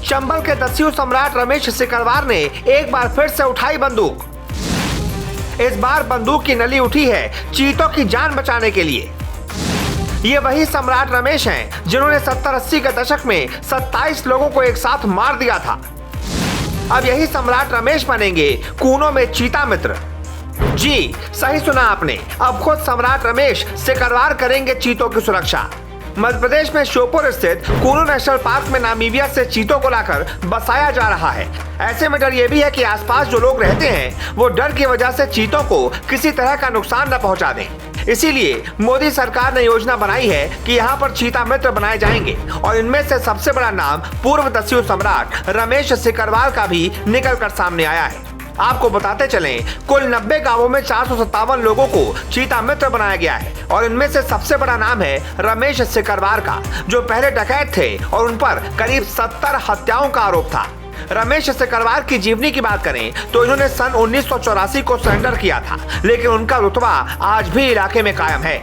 चंबल के दस्यु सम्राट रमेश सिकरवार ने एक बार फिर से उठाई बंदूक। इस बार बंदूक की नली उठी है चीतों की जान बचाने के लिए। ये वही सम्राट रमेश हैं जिन्होंने 70-80 के दशक में 27 लोगों को एक साथ मार दिया था। अब यही सम्राट रमेश बनेंगे कूनों में चीता मित्र। जी सही सुना आपने, अब खुद सम्राट रमेश सिकरवार करेंगे चीतों की सुरक्षा। मध्य प्रदेश में श्योपुर स्थित कूनो नेशनल पार्क में नामीबिया से चीतों को लाकर बसाया जा रहा है। ऐसे में डर ये भी है कि आसपास जो लोग रहते हैं वो डर की वजह से चीतों को किसी तरह का नुकसान न पहुंचा दें। इसीलिए मोदी सरकार ने योजना बनाई है कि यहाँ पर चीता मित्र बनाए जाएंगे और इनमें से सबसे बड़ा नाम पूर्व दस्यु सम्राट रमेश सिकरवार का भी निकल कर सामने आया है। आपको बताते चलें, कुल 90 गांवों में 457 लोगों को चीता मित्र बनाया गया है और इनमें से सबसे बड़ा नाम है रमेश सिकरवार का, जो पहले डकैत थे और उन पर करीब 70 हत्याओं का आरोप था। रमेश सिकरवार की जीवनी की बात करें तो इन्होंने सन 1984 को सरेंडर किया था, लेकिन उनका रुतबा आज भी इलाके में कायम है।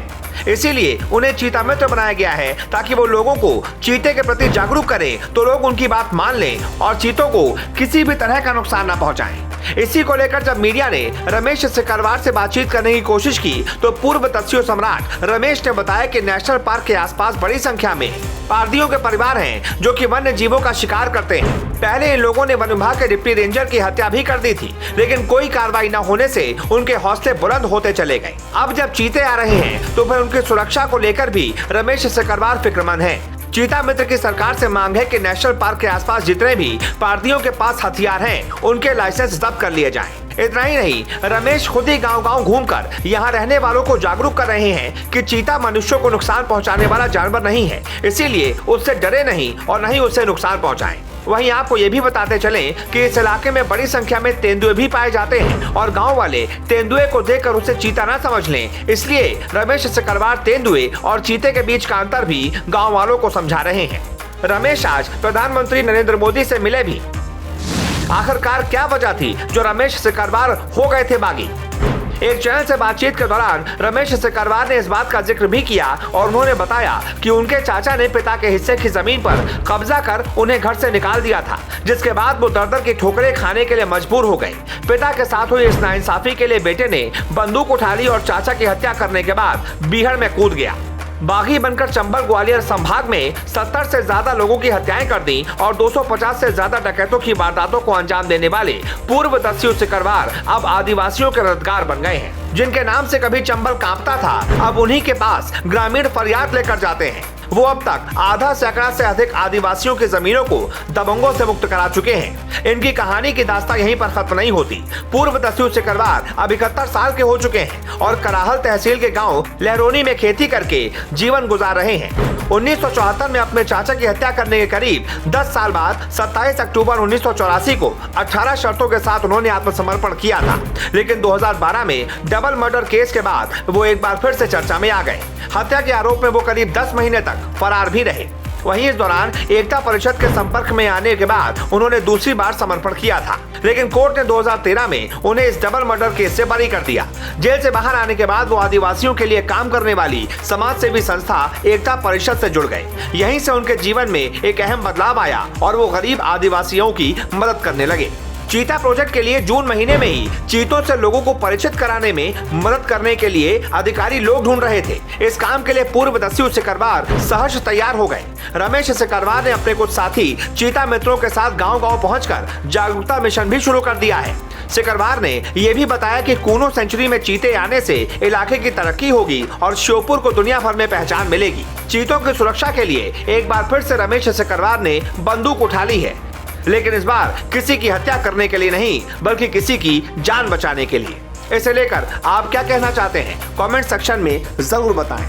इसीलिए उन्हें चीता मित्र बनाया गया है ताकि वो लोगों को चीते के प्रति जागरूक करें तो लोग उनकी बात मान लें और चीतों को किसी भी तरह का नुकसान न पहुंचाएं। इसी को लेकर जब मीडिया ने रमेश सिकरवार से बातचीत करने की कोशिश की तो पूर्व दस्यु सम्राट रमेश ने बताया कि नेशनल पार्क के आसपास बड़ी संख्या में पारदियों के परिवार हैं जो कि वन्य जीवों का शिकार करते हैं। पहले इन लोगों ने वन विभाग के डिप्टी रेंजर की हत्या भी कर दी थी, लेकिन कोई कार्रवाई न होने से उनके हौसले बुलंद होते चले गए। अब जब चीते आ रहे हैं तो फिर उनकी सुरक्षा को लेकर भी रमेश सिकरवार फिक्रमंद हैं। चीता मित्र की सरकार से मांग है कि नेशनल पार्क के आसपास जितने भी पारदियों के पास हथियार हैं उनके लाइसेंस जब्त कर लिए जाएं। इतना ही नहीं, रमेश खुद ही गांव-गांव घूमकर यहाँ रहने वालों को जागरूक कर रहे हैं कि चीता मनुष्यों को नुकसान पहुँचाने वाला जानवर नहीं है, इसीलिए उससे डरे नहीं और नहीं उसे नुकसान पहुँचाएं। वहीं आपको ये भी बताते चलें कि इस इलाके में बड़ी संख्या में तेंदुए भी पाए जाते हैं और गांव वाले तेंदुए को देखकर उसे चीता न समझ लें, इसलिए रमेश सिकरवार तेंदुए और चीते के बीच का अंतर भी गांव वालों को समझा रहे हैं। रमेश आज प्रधानमंत्री नरेंद्र मोदी से मिले भी। आखिरकार क्या वजह थी जो रमेश सिकरवार हो गए थे बागी? एक चैनल से बातचीत के दौरान रमेश सिकरवार ने इस बात का जिक्र भी किया और उन्होंने बताया कि उनके चाचा ने पिता के हिस्से की जमीन पर कब्जा कर उन्हें घर से निकाल दिया था, जिसके बाद वो दर-दर की ठोकरें खाने के लिए मजबूर हो गए। पिता के साथ हुई इस नाइंसाफी के लिए बेटे ने बंदूक उठा ली और चाचा की हत्या करने के बाद बीहड़ में कूद गया। बागी बनकर चंबल ग्वालियर संभाग में 70 से ज्यादा लोगों की हत्याएं कर दी और 250 से ज्यादा डकैतों की वारदातों को अंजाम देने वाले पूर्व दस्यु सिकरवार अब आदिवासियों के मददगार बन गए हैं। जिनके नाम से कभी चंबल कांपता था, अब उन्हीं के पास ग्रामीण फरियाद लेकर जाते हैं। वो अब तक आधा सैकड़ा से अधिक आदिवासियों की जमीनों को दबंगों से मुक्त करा चुके हैं। इनकी कहानी की दास्तां यहीं पर खत्म नहीं होती। पूर्व दस्यु सिकरवार अब 71 साल के हो चुके हैं और कराहल तहसील के गांव लहरोनी में खेती करके जीवन गुजार रहे हैं। 1974 में अपने चाचा की हत्या करने के करीब 10 साल बाद 27 अक्टूबर 1984 को 18 शर्तों के साथ उन्होंने आत्मसमर्पण किया था, लेकिन 2012 में डबल मर्डर केस के बाद वो एक बार फिर से चर्चा में आ गए। हत्या के आरोप में वो करीब 10 महीने तक फरार भी रहे। वहीं इस दौरान एकता परिषद के संपर्क में आने के बाद उन्होंने दूसरी बार समर्पण किया था, लेकिन कोर्ट ने 2013 में उन्हें इस डबल मर्डर केस से बरी कर दिया। जेल से बाहर आने के बाद वो आदिवासियों के लिए काम करने वाली समाज सेवी संस्था एकता परिषद से जुड़ गए। यहीं से उनके जीवन में एक अहम बदलाव आया और वो गरीब आदिवासियों की मदद करने लगे। चीता प्रोजेक्ट के लिए जून महीने में ही चीतों से लोगों को परिचित कराने में मदद करने के लिए अधिकारी लोग ढूंढ रहे थे। इस काम के लिए पूर्व दस्यु सिकरवार सहर्ष तैयार हो गए। रमेश सिकरवार ने अपने कुछ साथी चीता मित्रों के साथ गांव-गांव पहुंचकर जागरूकता मिशन भी शुरू कर दिया है। सिकरवार ने यह भी बताया कि कूनो सेंचुरी में चीते आने से इलाके की तरक्की होगी और श्योपुर को दुनिया भर में पहचान मिलेगी। चीतों की सुरक्षा के लिए एक बार फिर से रमेश सिकरवार ने बंदूक उठा ली है, लेकिन इस बार किसी की हत्या करने के लिए नहीं, बल्कि किसी की जान बचाने के लिए। इसे लेकर आप क्या कहना चाहते हैं? कमेंट सेक्शन में जरूर बताएं।